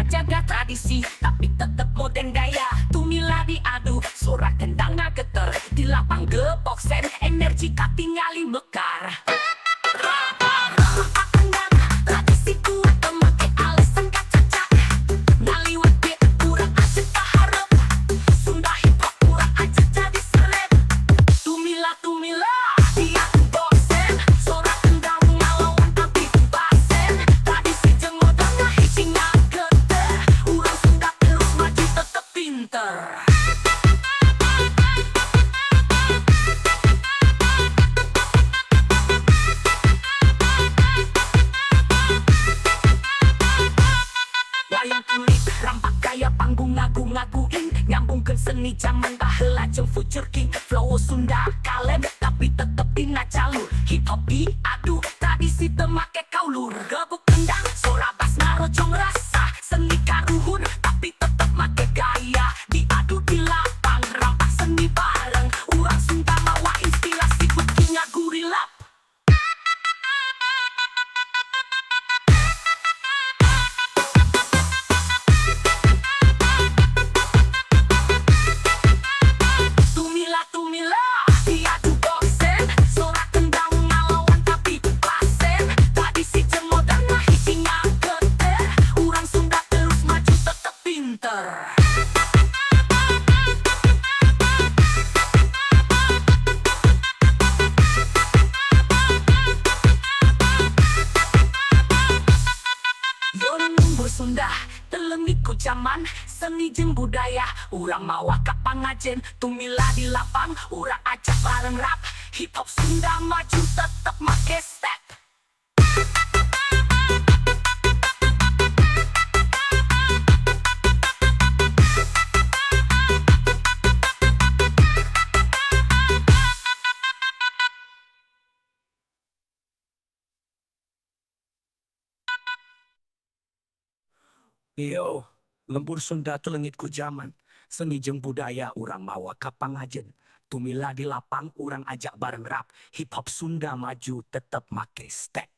jaga tradisi, tapi tetep modern gaya. Tumila diadu, suara kendang geter. Di lapang gepoksen, energi katingali mekar. Tradisiku temake alasan kacacak. Ngaliwat be urang aja kaharep. Sunda hip hop urang aja jadi seleb. Tumila dia bosen. Suara kendang ngalawan tapi basen. Tradisi jeung modern hiji ngageter. Urang Sunda terus maju tetep pinter. Wayang kulit, rampak gaya panggung ngagu-ngaguin. Nyambungkeun seni zaman baheula jeung future king. Flow Sunda kalem tapi tetep dina jalur. Hip hop diadu, tradisi teu make kaulur. Gebuk kendang, suara bass ngarojong rasa. Seni karuhun tapi tetep make gaya. Diadu di lapang, rampak seni bareng. Urang Sunda mawa inspirasi beuki ngagurilap. Tumila diadu bosen. Suara kendang ngalawan tapi basen. Tradisi jeung modern hiji ngageter. Urang Sunda terus maju tetep pinter. Lembur Sunda telengit ku zaman. Seni jeung budaya urang mawa ka pangajen. Tumila di lapang urang ajak bareng rap. Hip hop Sunda maju tetep make step. Yo, lembur Sunda telengit ku zaman. Seni jeung budaya urang mawa ka pangajen. Tumila di lapang urang ajak bareng rap. Hip hop Sunda maju tetep make step.